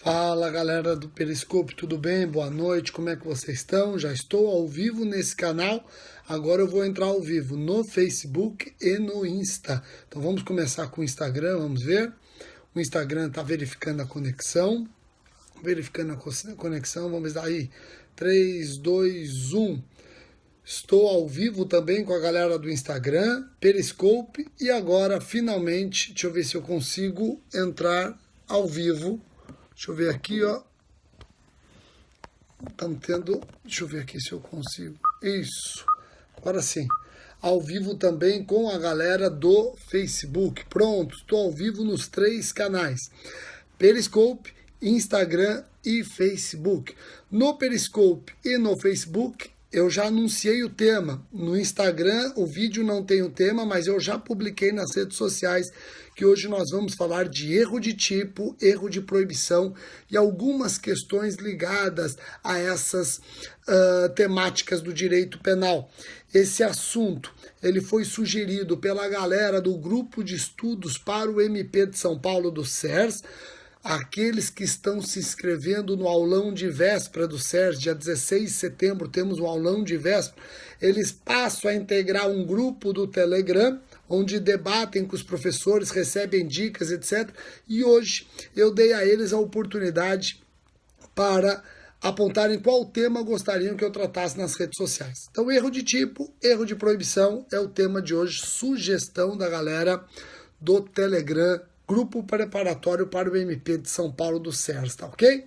Fala galera do Periscope, tudo bem? Boa noite, como é que vocês estão? Já estou ao vivo nesse canal, agora eu vou entrar ao vivo no Facebook e no Insta. Então vamos começar com o Instagram, vamos ver. O Instagram está verificando a conexão, vamos dar aí, 3, 2, 1. Estou ao vivo também com a galera do Instagram, Periscope, e agora finalmente, deixa eu ver se eu consigo entrar ao vivo. Deixa eu ver aqui, ó. Estamos tendo... Deixa eu ver aqui se eu consigo. Isso. Agora sim. Ao vivo também com a galera do Facebook. Pronto. Estou ao vivo nos 3 canais. Periscope, Instagram e Facebook. No Periscope e no Facebook, eu já anunciei o tema. No Instagram, o vídeo não tem o tema, mas eu já publiquei nas redes sociais que hoje nós vamos falar de erro de tipo, erro de proibição e algumas questões ligadas a essas temáticas do direito penal. Esse assunto ele foi sugerido pela galera do Grupo de Estudos para o MP de São Paulo do SERS. Aqueles que estão se inscrevendo no aulão de véspera do SERS, dia 16 de setembro, temos um aulão de véspera, eles passam a integrar um grupo do Telegram, onde debatem com os professores, recebem dicas, etc. E hoje eu dei a eles a oportunidade para apontarem qual tema gostariam que eu tratasse nas redes sociais. Então, erro de tipo, erro de proibição é o tema de hoje, sugestão da galera do Telegram, Grupo Preparatório para o MP de São Paulo do SERS, tá ok?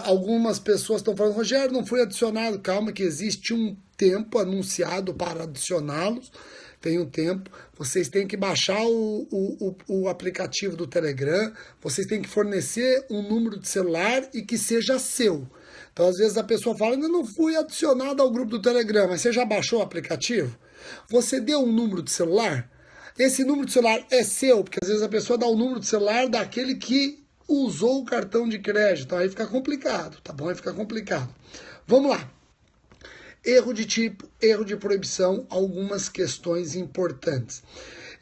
Algumas pessoas estão falando, Rogério, não fui adicionado. Calma que existe um tempo anunciado para adicioná-los. Tem um tempo. Vocês têm que baixar o aplicativo do Telegram. Vocês têm que fornecer um número de celular e que seja seu. Então, às vezes a pessoa fala, ainda não fui adicionado ao grupo do Telegram, mas você já baixou o aplicativo? Você deu um número de celular? Esse número de celular é seu, porque às vezes a pessoa dá o número de celular daquele que usou o cartão de crédito. Aí fica complicado, tá bom? Aí fica complicado. Vamos lá. Erro de tipo, erro de proibição, algumas questões importantes.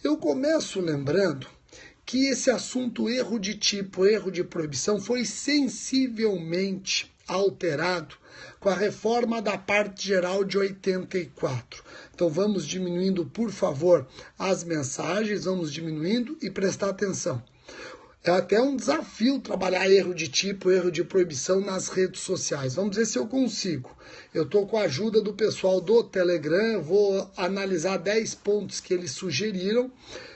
Eu começo lembrando que esse assunto erro de tipo, erro de proibição foi sensivelmente alterado com a reforma da parte geral de 84. Então vamos diminuindo, por favor, as mensagens, vamos diminuindo e prestar atenção. É até um desafio trabalhar erro de tipo, erro de proibição nas redes sociais. Vamos ver se eu consigo. Eu estou com a ajuda do pessoal do Telegram, vou analisar 10 pontos que eles sugeriram.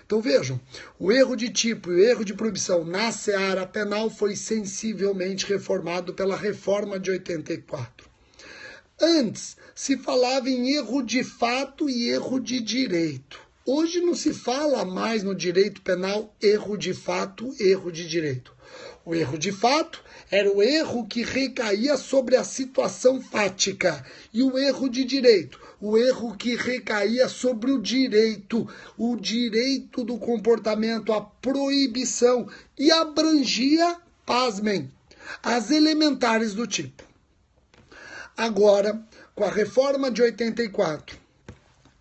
Então vejam, o erro de tipo e o erro de proibição na seara penal foi sensivelmente reformado pela reforma de 84. Antes se falava em erro de fato e erro de direito. Hoje não se fala mais no direito penal erro de fato, erro de direito. O erro de fato era o erro que recaía sobre a situação fática. E o erro de direito, o erro que recaía sobre o direito do comportamento, a proibição. E abrangia, pasmem, as elementares do tipo. Agora, com a reforma de 84,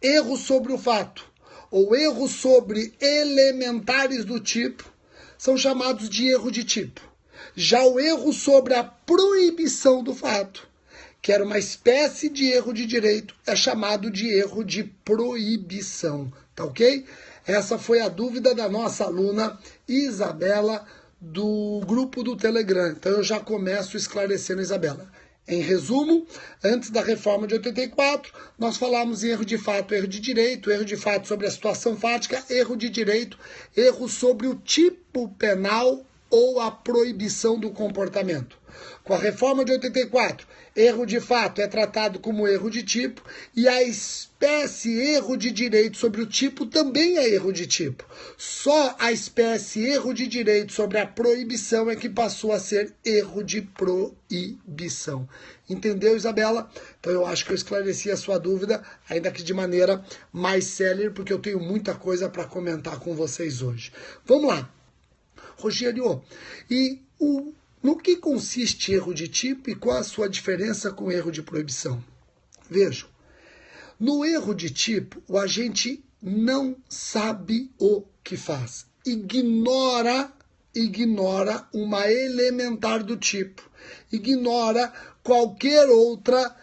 erro sobre o fato, ou erro sobre elementares do tipo, são chamados de erro de tipo. Já o erro sobre a proibição do fato, que era uma espécie de erro de direito, é chamado de erro de proibição, tá ok? Essa foi a dúvida da nossa aluna Isabela, do grupo do Telegram. Então eu já começo esclarecendo, Isabela. Em resumo, antes da reforma de 84, nós falamos em erro de fato, erro de fato sobre a situação fática, erro de direito, erro sobre o tipo penal ou a proibição do comportamento. Com a reforma de 84, erro de fato é tratado como erro de tipo e a espécie erro de direito sobre o tipo também é erro de tipo. Só a espécie erro de direito sobre a proibição é que passou a ser erro de proibição. Entendeu, Isabela? Então eu acho que eu esclareci a sua dúvida, ainda que de maneira mais célere, porque eu tenho muita coisa para comentar com vocês hoje. Vamos lá. Rogério, no que consiste erro de tipo e qual a sua diferença com erro de proibição? Vejam, no erro de tipo, o agente não sabe o que faz, ignora ignora uma elementar do tipo. Ignora qualquer outra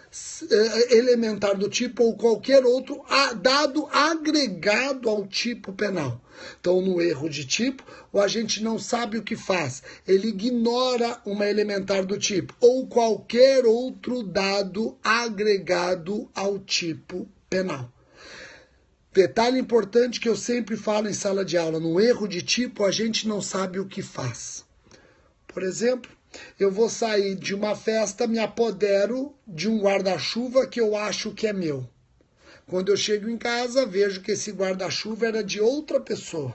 elementar do tipo ou qualquer outro dado agregado ao tipo penal. Então, no erro de tipo, o agente não sabe o que faz. Ele ignora uma elementar do tipo ou qualquer outro dado agregado ao tipo penal. Detalhe importante que eu sempre falo em sala de aula: no erro de tipo, a gente não sabe o que faz. Por exemplo, eu vou sair de uma festa, me apodero de um guarda-chuva que eu acho que é meu. Quando eu chego em casa, vejo que esse guarda-chuva era de outra pessoa.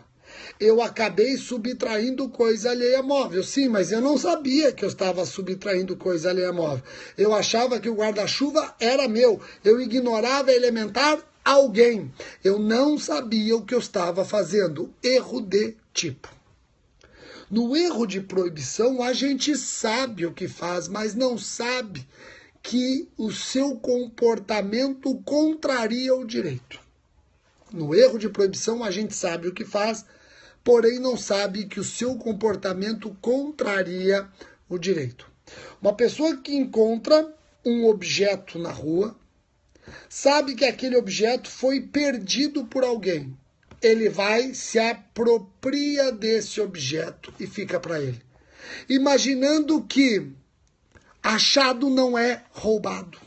Eu acabei subtraindo coisa alheia móvel. Sim, mas eu não sabia que eu estava subtraindo coisa alheia móvel. Eu achava que o guarda-chuva era meu. Eu ignorava elementar alguém. Eu não sabia o que eu estava fazendo. Erro de tipo. No erro de proibição, a gente sabe o que faz, mas não sabe que o seu comportamento contraria o direito. No erro de proibição, a gente sabe o que faz, porém não sabe que o seu comportamento contraria o direito. Uma pessoa que encontra um objeto na rua, sabe que aquele objeto foi perdido por alguém. Ele vai, se apropria desse objeto e fica para ele. Imaginando que achado não é roubado.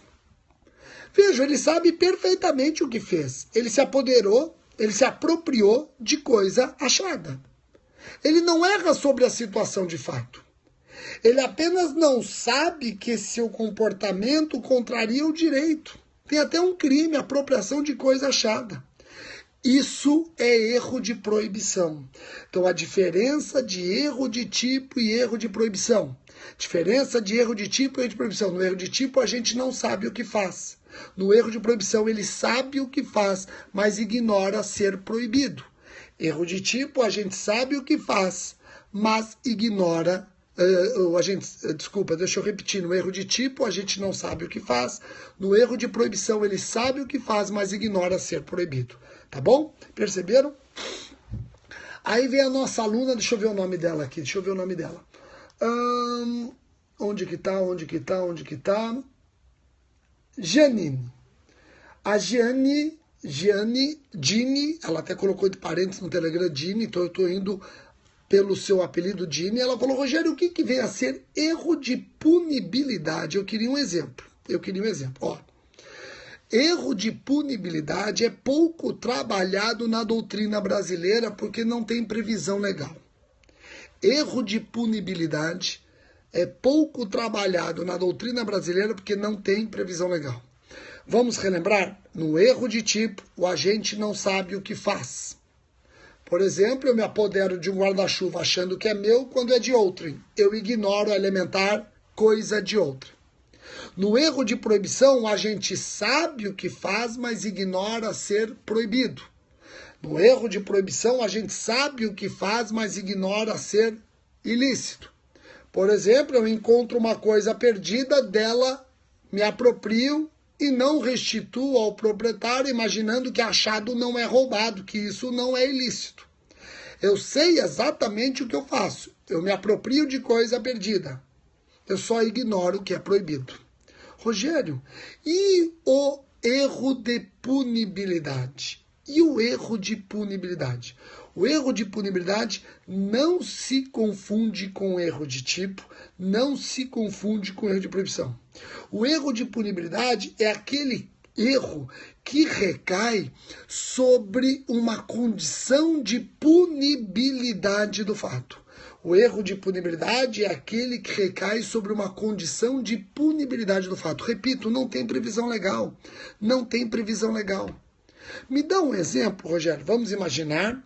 Veja, ele sabe perfeitamente o que fez. Ele se apoderou, ele se apropriou de coisa achada. Ele não erra sobre a situação de fato. Ele apenas não sabe que seu comportamento contraria o direito. Tem até um crime, apropriação de coisa achada. Isso é erro de proibição. Então, a diferença de erro de tipo e erro de proibição. Diferença de erro de tipo e erro de proibição. No erro de tipo, a gente não sabe o que faz. No erro de proibição, ele sabe o que faz, mas ignora ser proibido. Erro de tipo, a gente sabe o que faz, mas ignora... deixa eu repetir. No erro de tipo, a gente não sabe o que faz. No erro de proibição, ele sabe o que faz, mas ignora ser proibido. Tá bom? Perceberam? Aí vem a nossa aluna, deixa eu ver o nome dela aqui, onde que tá? Janine. A Gianni, ela até colocou entre parênteses no Telegram, Gini, então eu tô indo pelo seu apelido Gini. Ela falou: Rogério, o que vem a ser erro de punibilidade? Eu queria um exemplo. Ó. Erro de punibilidade é pouco trabalhado na doutrina brasileira porque não tem previsão legal. Erro de punibilidade é pouco trabalhado na doutrina brasileira porque não tem previsão legal. Vamos relembrar? No erro de tipo, o agente não sabe o que faz. Por exemplo, eu me apodero de um guarda-chuva achando que é meu quando é de outrem. Eu ignoro a elementar coisa de outra. No erro de proibição, a gente sabe o que faz, mas ignora ser proibido. No erro de proibição, a gente sabe o que faz, mas ignora ser ilícito. Por exemplo, eu encontro uma coisa perdida, dela me aproprio e não restituo ao proprietário, imaginando que achado não é roubado, que isso não é ilícito. Eu sei exatamente o que eu faço. Eu me aproprio de coisa perdida. Eu só ignoro o que é proibido. Rogério, e o erro de punibilidade? E o erro de punibilidade? O erro de punibilidade não se confunde com o erro de tipo, não se confunde com o erro de proibição. O erro de punibilidade é aquele erro que recai sobre uma condição de punibilidade do fato. O erro de punibilidade é aquele que recai sobre uma condição de punibilidade do fato. Repito, não tem previsão legal. Não tem previsão legal. Me dá um exemplo, Rogério. Vamos imaginar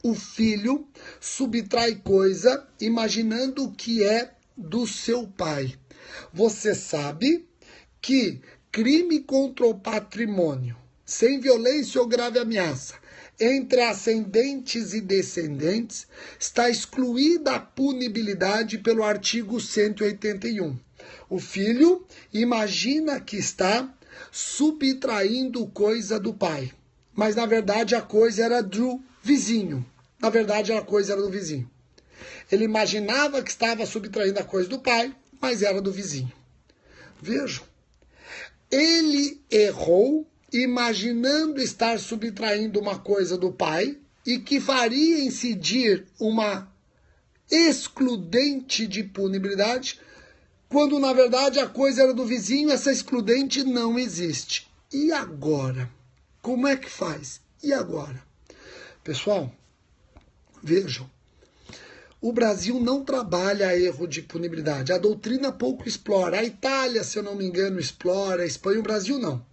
o filho subtrai coisa imaginando que é do seu pai. Você sabe que crime contra o patrimônio, sem violência ou grave ameaça, entre ascendentes e descendentes, está excluída a punibilidade pelo artigo 181. O filho imagina que está subtraindo coisa do pai, mas na verdade a coisa era do vizinho. Ele imaginava que estava subtraindo a coisa do pai, mas era do vizinho. Vejam, ele errou imaginando estar subtraindo uma coisa do pai e que faria incidir uma excludente de punibilidade, quando na verdade a coisa era do vizinho, essa excludente não existe. E agora? Como é que faz? E agora? Pessoal, vejam, o Brasil não trabalha erro de punibilidade. A doutrina pouco explora. A Itália, se eu não me engano, explora. A Espanha, o Brasil não.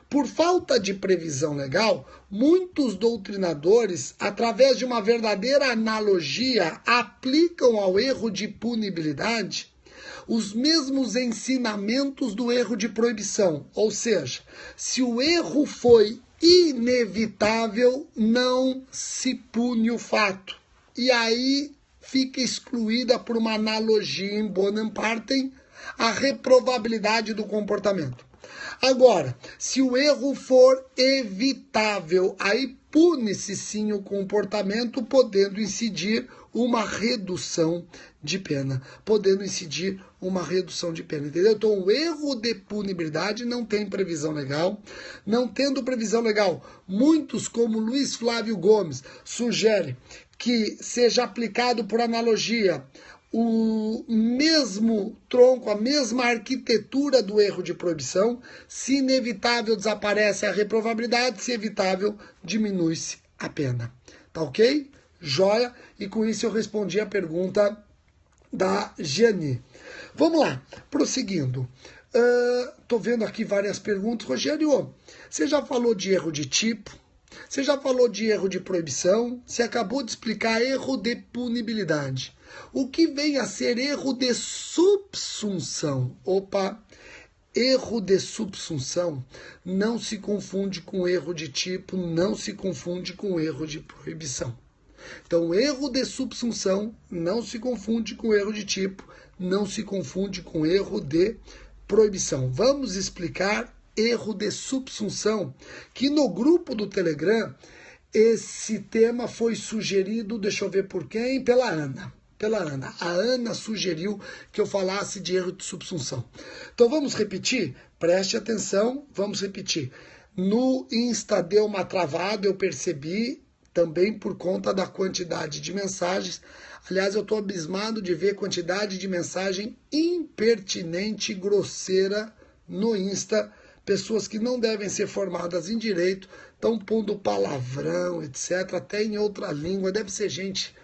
Por falta de previsão legal, muitos doutrinadores, através de uma verdadeira analogia, aplicam ao erro de punibilidade os mesmos ensinamentos do erro de proibição. Ou seja, se o erro foi inevitável, não se pune o fato. E aí fica excluída por uma analogia em bonum partem a reprovabilidade do comportamento. Agora, se o erro for evitável, aí pune-se sim o comportamento, podendo incidir uma redução de pena. Entendeu? Então, o erro de punibilidade não tem previsão legal. Não tendo previsão legal, muitos, como Luiz Flávio Gomes, sugerem que seja aplicado por analogia o mesmo tronco, a mesma arquitetura do erro de proibição. Se inevitável, desaparece a reprovabilidade, se evitável, diminui-se a pena. Tá ok? Joia? E com isso eu respondi a pergunta da Gianni. Vamos lá, prosseguindo. Tô vendo aqui várias perguntas. Rogério, você já falou de erro de tipo? Você já falou de erro de proibição? Você acabou de explicar erro de punibilidade. O que vem a ser erro de subsunção? Opa, erro de subsunção não se confunde com erro de tipo, não se confunde com erro de proibição. Então, erro de subsunção não se confunde com erro de tipo, não se confunde com erro de proibição. Vamos explicar erro de subsunção, que no grupo do Telegram esse tema foi sugerido, deixa eu ver por quem? Pela Ana. A Ana sugeriu que eu falasse de erro de subsunção. Então vamos repetir? Preste atenção, vamos repetir. No Insta deu uma travada, eu percebi, também por conta da quantidade de mensagens. Aliás, eu estou abismado de ver quantidade de mensagem impertinente e grosseira no Insta. Pessoas que não devem ser formadas em direito, estão pondo palavrão, etc., até em outra língua. Deve ser gente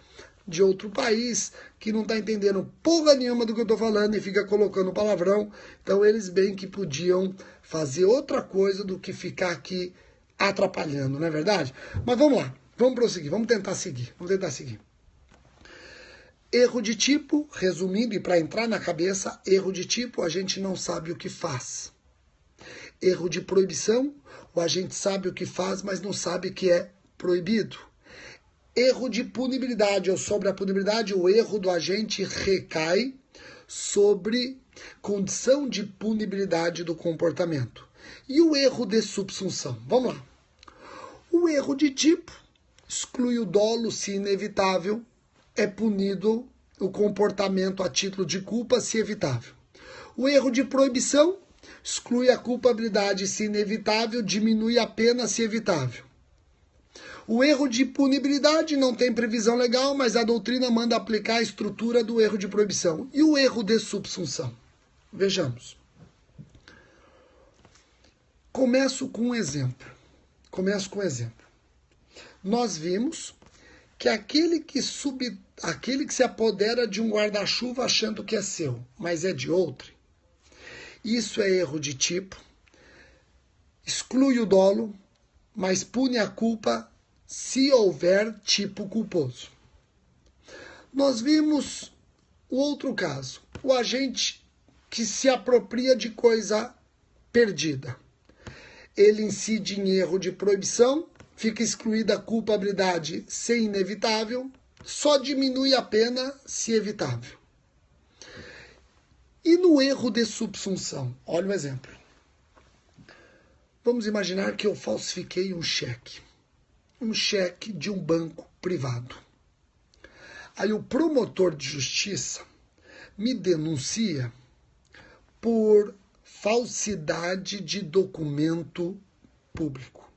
de outro país que não está entendendo porra nenhuma do que eu estou falando e fica colocando palavrão. Então eles bem que podiam fazer outra coisa do que ficar aqui atrapalhando, não é verdade? Mas vamos lá, vamos prosseguir, vamos tentar seguir. Erro de tipo, resumindo e para entrar na cabeça, erro de tipo, a gente não sabe o que faz. Erro de proibição, o agente sabe o que faz, mas não sabe que é proibido. Erro de punibilidade, ou sobre a punibilidade, o erro do agente recai sobre condição de punibilidade do comportamento. E o erro de subsunção? Vamos lá. O erro de tipo exclui o dolo se inevitável, é punido o comportamento a título de culpa se evitável. O erro de proibição exclui a culpabilidade se inevitável, diminui a pena se evitável. O erro de punibilidade não tem previsão legal, mas a doutrina manda aplicar a estrutura do erro de proibição. E o erro de subsunção? Vejamos. Começo com um exemplo. Nós vimos que aquele que se apodera de um guarda-chuva achando que é seu, mas é de outro, isso é erro de tipo, exclui o dolo, mas pune a culpa se houver tipo culposo. Nós vimos o outro caso, o agente que se apropria de coisa perdida. Ele incide em erro de proibição, fica excluída a culpabilidade se inevitável, só diminui a pena se evitável. E no erro de subsunção? Olha um exemplo. Vamos imaginar que eu falsifiquei um cheque de um banco privado. Aí o promotor de justiça me denuncia por falsidade de documento público.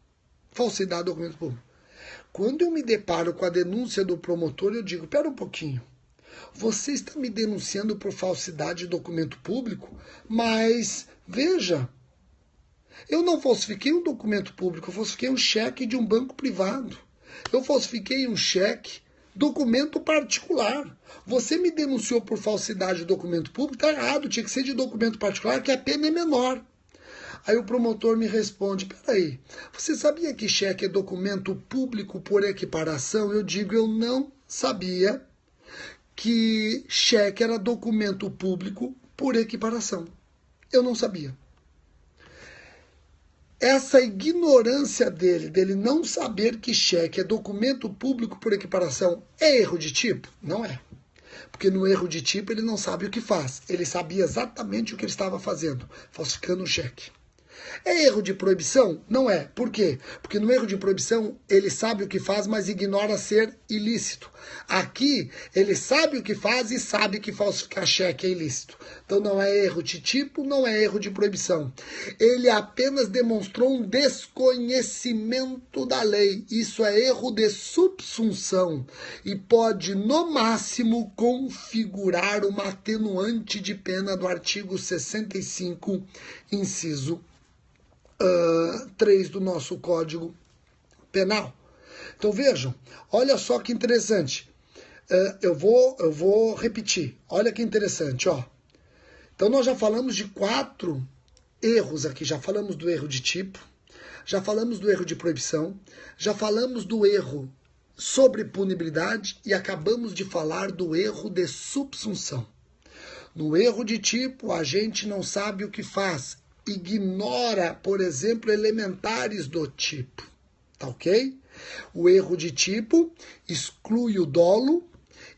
Falsidade de documento público. Quando eu me deparo com a denúncia do promotor, eu digo, pera um pouquinho, você está me denunciando por falsidade de documento público, mas, veja, eu não falsifiquei um documento público, eu falsifiquei um cheque de um banco privado. Eu falsifiquei um cheque, documento particular. Você me denunciou por falsidade de documento público, está errado, tinha que ser de documento particular, que a pena é menor. Aí o promotor me responde, peraí, você sabia que cheque é documento público por equiparação? Eu digo, eu não sabia que cheque era documento público por equiparação. Eu não sabia. Essa ignorância dele não saber que cheque é documento público por equiparação, é erro de tipo? Não é. Porque no erro de tipo ele não sabe o que faz. Ele sabia exatamente o que ele estava fazendo, falsificando um cheque. É erro de proibição? Não é. Por quê? Porque no erro de proibição ele sabe o que faz, mas ignora ser ilícito. Aqui ele sabe o que faz e sabe que falsificar cheque é ilícito. Então não é erro de tipo, não é erro de proibição. Ele apenas demonstrou um desconhecimento da lei. Isso é erro de subsunção e pode, no máximo, configurar uma atenuante de pena do artigo 65, inciso 3 do nosso Código Penal. Então vejam, olha só que interessante. Eu vou repetir. Olha que interessante, ó. Então nós já falamos de 4 erros aqui. Já falamos do erro de tipo, já falamos do erro de proibição, já falamos do erro sobre punibilidade e acabamos de falar do erro de subsunção. No erro de tipo, a gente não sabe o que faz. Ignora, por exemplo, elementares do tipo, tá ok? O erro de tipo exclui o dolo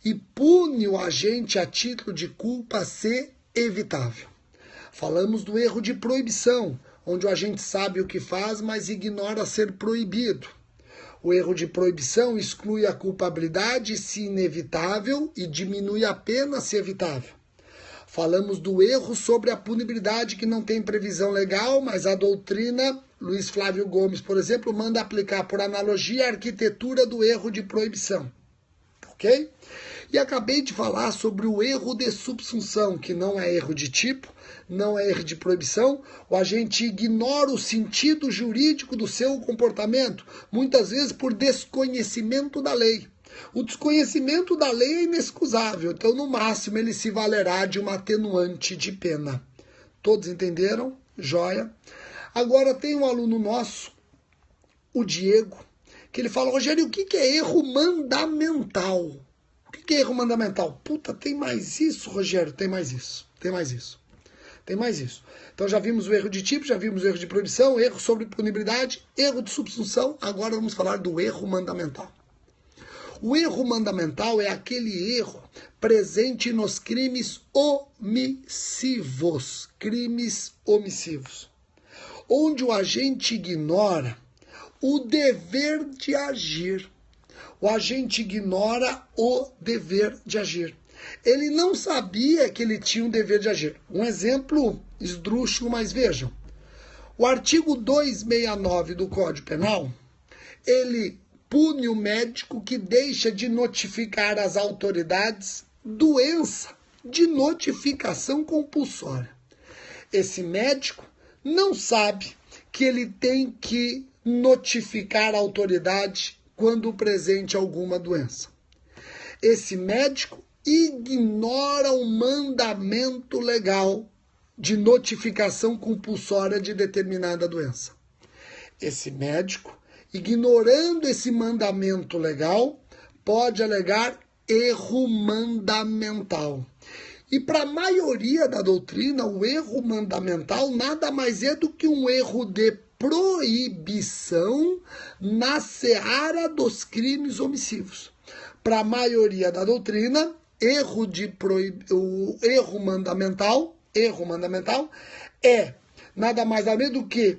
e pune o agente a título de culpa se evitável. Falamos do erro de proibição, onde o agente sabe o que faz, mas ignora ser proibido. O erro de proibição exclui a culpabilidade se inevitável e diminui a pena se evitável. Falamos do erro sobre a punibilidade que não tem previsão legal, mas a doutrina, Luiz Flávio Gomes, por exemplo, manda aplicar por analogia a arquitetura do erro de proibição. Ok? E acabei de falar sobre o erro de subsunção, que não é erro de tipo, não é erro de proibição. O agente ignora o sentido jurídico do seu comportamento, muitas vezes por desconhecimento da lei. O desconhecimento da lei é inexcusável, então no máximo ele se valerá de uma atenuante de pena. Todos entenderam? Joia. Agora tem um aluno nosso, o Diego, que ele fala, Rogério, o que é erro mandamental? O que é erro mandamental? Puta, tem mais isso, Rogério? Tem mais isso, tem mais isso. Tem mais isso. Então já vimos o erro de tipo, já vimos o erro de proibição, erro sobre punibilidade, erro de subsunção, agora vamos falar do erro mandamental. O erro mandamental é aquele erro presente nos crimes omissivos, onde o agente ignora o dever de agir. O agente ignora o dever de agir. Ele não sabia que ele tinha um dever de agir. Um exemplo esdrúxulo, mas vejam. O artigo 269 do Código Penal, ele pune o médico que deixa de notificar às autoridades doença de notificação compulsória. Esse médico não sabe que ele tem que notificar a autoridade quando presente alguma doença. Esse médico ignora o mandamento legal de notificação compulsória de determinada doença. Esse médico, ignorando esse mandamento legal, pode alegar erro mandamental. E para a maioria da doutrina, o erro mandamental nada mais é do que um erro de proibição na seara dos crimes omissivos. Para a maioria da doutrina, o erro mandamental é nada mais nada menos do que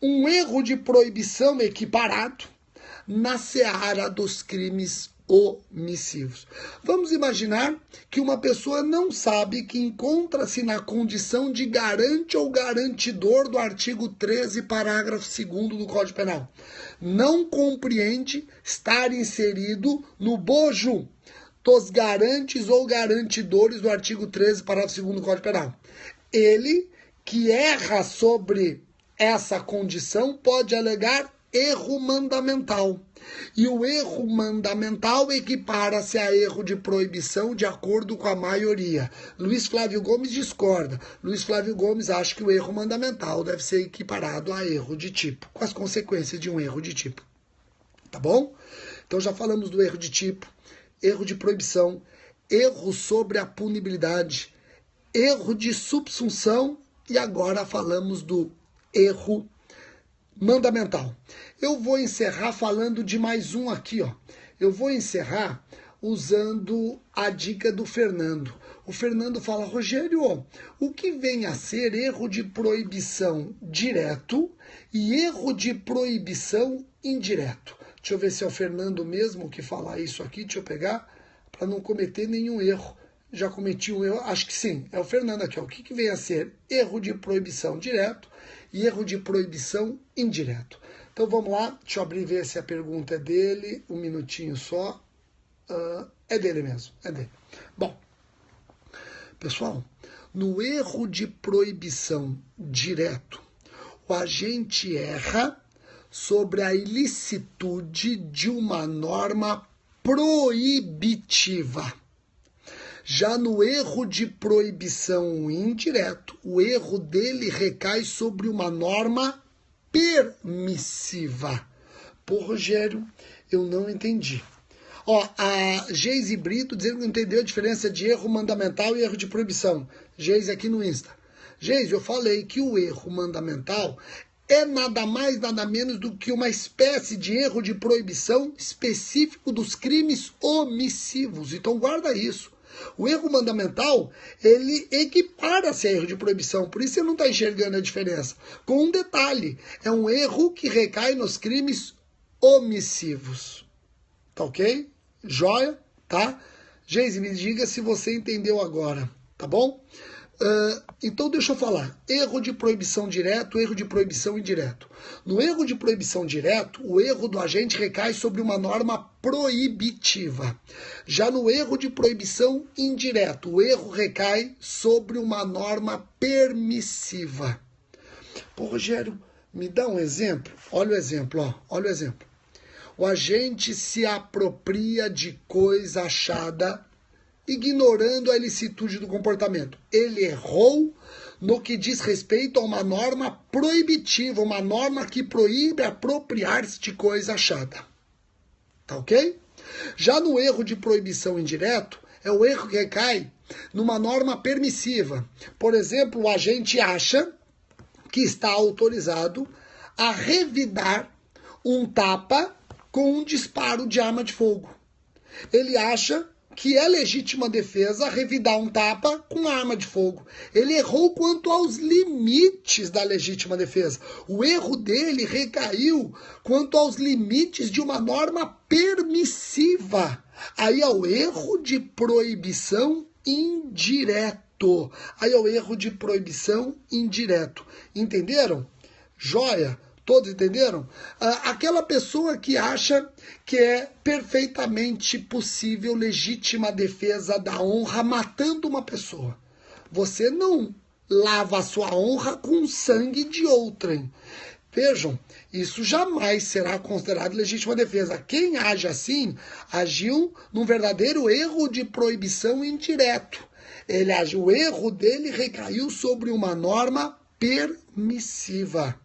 um erro de proibição equiparado na seara dos crimes omissivos. Vamos imaginar que uma pessoa não sabe que encontra-se na condição de garante ou garantidor do artigo 13, parágrafo 2º do Código Penal. Não compreende estar inserido no bojo dos garantes ou garantidores do artigo 13, parágrafo 2º do Código Penal. Ele, que erra sobre essa condição, pode alegar erro mandamental. E o erro mandamental equipara-se a erro de proibição de acordo com a maioria. Luiz Flávio Gomes discorda. Luiz Flávio Gomes acha que o erro mandamental deve ser equiparado a erro de tipo, com as consequências de um erro de tipo. Tá bom? Então já falamos do erro de tipo, erro de proibição, erro sobre a punibilidade, erro de subsunção e agora falamos do erro mandamental. Eu vou encerrar falando de mais um aqui, ó. Eu vou encerrar usando a dica do Fernando. O Fernando fala, Rogério, o que vem a ser erro de proibição direto e erro de proibição indireto? Deixa eu ver se é o Fernando mesmo que fala isso aqui, deixa eu pegar, para não cometer nenhum erro. Já cometi um erro, acho que sim, é o Fernando aqui, ó. O que vem a ser erro de proibição direto e erro de proibição indireto? Então vamos lá, deixa eu abrir e ver se a pergunta é dele, um minutinho só. É dele mesmo, é dele. Bom, pessoal, no erro de proibição direto, o agente erra sobre a ilicitude de uma norma proibitiva. Já no erro de proibição indireto, o erro dele recai sobre uma norma permissiva. Pô, Rogério, eu não entendi. Ó, a Geise Brito dizendo que não entendeu a diferença de erro mandamental e erro de proibição. Geise aqui no Insta. Geise, eu falei que o erro mandamental é nada mais, nada menos do que uma espécie de erro de proibição específico dos crimes omissivos. Então guarda isso. O erro mandamental, ele equipara-se a erro de proibição, por isso você não está enxergando a diferença. Com um detalhe, é um erro que recai nos crimes omissivos. Tá ok? Joia? Tá? Geise, me diga se você entendeu agora, tá bom? Então deixa eu falar, erro de proibição direto, erro de proibição indireto. No erro de proibição direto, o erro do agente recai sobre uma norma proibitiva. Já no erro de proibição indireto, o erro recai sobre uma norma permissiva. Pô, Rogério, me dá um exemplo? Olha o exemplo, ó, olha o exemplo. O agente se apropria de coisa achada ignorando a ilicitude do comportamento. Ele errou no que diz respeito a uma norma proibitiva, uma norma que proíbe apropriar-se de coisa achada. Tá ok? Já no erro de proibição indireto, é o erro que recai numa norma permissiva. Por exemplo, o agente acha que está autorizado a revidar um tapa com um disparo de arma de fogo. Ele acha que é legítima defesa revidar um tapa com arma de fogo. Ele errou quanto aos limites da legítima defesa. O erro dele recaiu quanto aos limites de uma norma permissiva. Aí é o erro de proibição indireto. Aí é o erro de proibição indireto. Entenderam? Joia? Todos entenderam? Aquela pessoa que acha que é perfeitamente possível legítima defesa da honra matando uma pessoa. Você não lava a sua honra com o sangue de outrem. Vejam, isso jamais será considerado legítima defesa. Quem age assim, agiu num verdadeiro erro de proibição indireto. O erro dele recaiu sobre uma norma permissiva.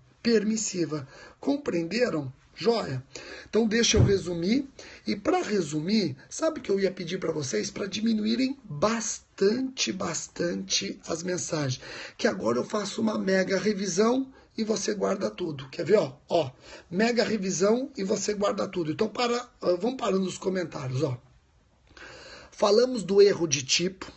Compreenderam? Joia? Então deixa eu resumir. E para resumir, sabe o que eu ia pedir para vocês? Para diminuírem bastante as mensagens. Que agora eu faço uma mega revisão e você guarda tudo. Quer ver? Ó, mega revisão e você guarda tudo. Então vamos parando nos comentários. Ó. Falamos do erro de tipo,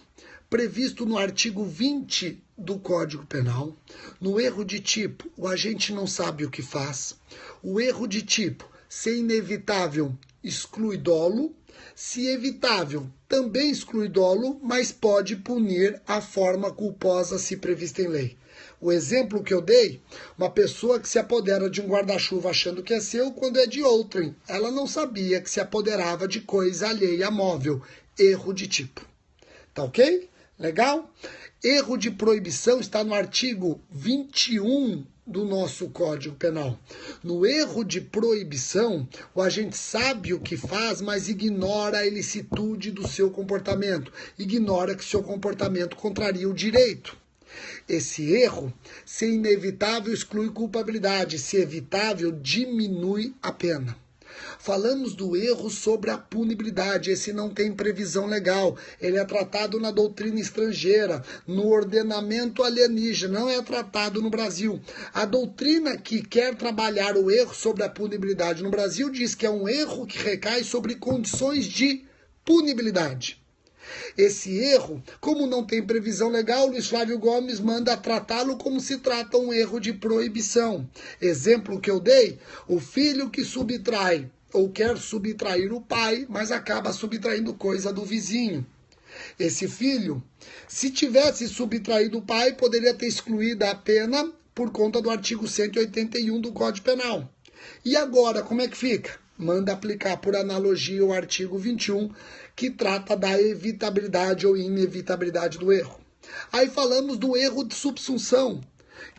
previsto no artigo 20 do Código Penal. No erro de tipo, o agente não sabe o que faz. O erro de tipo, ser inevitável, exclui dolo. Se evitável, também exclui dolo, mas pode punir a forma culposa se prevista em lei. O exemplo que eu dei, uma pessoa que se apodera de um guarda-chuva achando que é seu quando é de outrem. Ela não sabia que se apoderava de coisa alheia móvel. Erro de tipo. Tá ok? Legal? Erro de proibição está no artigo 21 do nosso Código Penal. No erro de proibição, o agente sabe o que faz, mas ignora a ilicitude do seu comportamento. Ignora que seu comportamento contraria o direito. Esse erro, se inevitável, exclui culpabilidade. Se evitável, diminui a pena. Falamos do erro sobre a punibilidade. Esse não tem previsão legal. Ele é tratado na doutrina estrangeira, no ordenamento alienígena, não é tratado no Brasil. A doutrina que quer trabalhar o erro sobre a punibilidade no Brasil diz que é um erro que recai sobre condições de punibilidade. Esse erro, como não tem previsão legal, Luiz Flávio Gomes manda tratá-lo como se trata um erro de proibição. Exemplo que eu dei, o filho que subtrai ou quer subtrair o pai, mas acaba subtraindo coisa do vizinho. Esse filho, se tivesse subtraído o pai, poderia ter excluído a pena por conta do artigo 181 do Código Penal. E agora, como é que fica? Manda aplicar por analogia o artigo 21, que trata da evitabilidade ou inevitabilidade do erro. Aí falamos do erro de subsunção,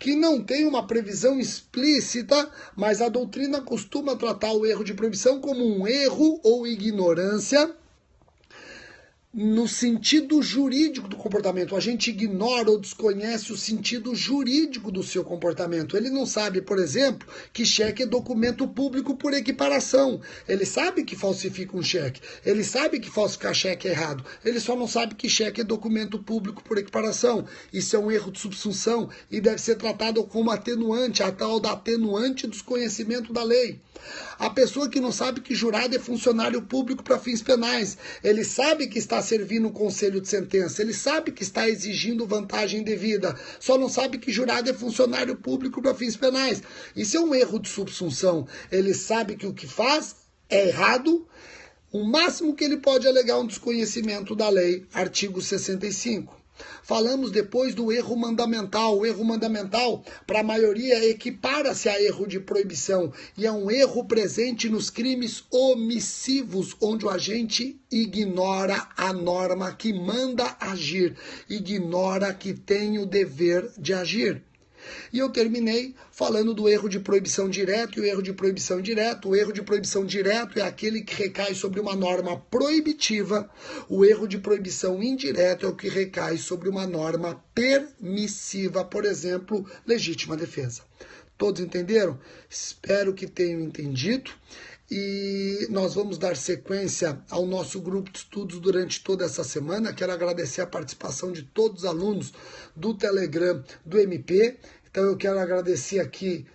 que não tem uma previsão explícita, mas a doutrina costuma tratar o erro de proibição como um erro ou ignorância no sentido jurídico do comportamento. A gente ignora ou desconhece o sentido jurídico do seu comportamento. Ele não sabe, por exemplo, que cheque é documento público por equiparação. Ele sabe que falsifica um cheque. Ele sabe que falsificar cheque é errado. Ele só não sabe que cheque é documento público por equiparação. Isso é um erro de subsunção e deve ser tratado como atenuante, a tal da atenuante do desconhecimento da lei. A pessoa que não sabe que jurado é funcionário público para fins penais. Ele sabe que está servindo um conselho de sentença. Ele sabe que está exigindo vantagem devida. Só não sabe que jurado é funcionário público para fins penais. Isso é um erro de subsunção. Ele sabe que o que faz é errado. O máximo que ele pode alegar é um desconhecimento da lei. Artigo 65. Falamos depois do erro mandamental. O erro mandamental, para a maioria, equipara-se a erro de proibição e é um erro presente nos crimes omissivos, onde o agente ignora a norma que manda agir, ignora que tem o dever de agir. E eu terminei falando do erro de proibição direto e o erro de proibição indireto. O erro de proibição direto é aquele que recai sobre uma norma proibitiva. O erro de proibição indireto é o que recai sobre uma norma permissiva, por exemplo, legítima defesa. Todos entenderam? Espero que tenham entendido. E nós vamos dar sequência ao nosso grupo de estudos durante toda essa semana. Quero agradecer a participação de todos os alunos do Telegram do MP. Então eu quero agradecer aqui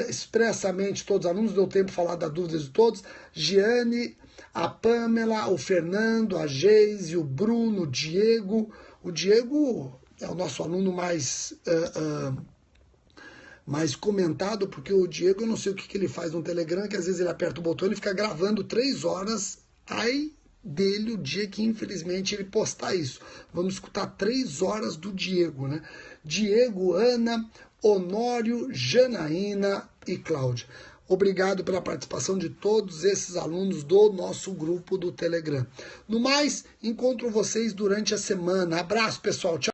expressamente todos os alunos, deu tempo de falar das dúvidas de todos. Giane, a Pamela, o Fernando, a Geise, o Bruno, o Diego. O Diego é o nosso aluno mais comentado, porque o Diego, eu não sei o que ele faz no Telegram, que às vezes ele aperta o botão e fica gravando 3 horas. Ai dele o dia que, infelizmente, ele postar isso. Vamos escutar 3 horas do Diego, né? Diego, Ana, Honório, Janaína e Cláudia. Obrigado pela participação de todos esses alunos do nosso grupo do Telegram. No mais, encontro vocês durante a semana. Abraço, pessoal. Tchau.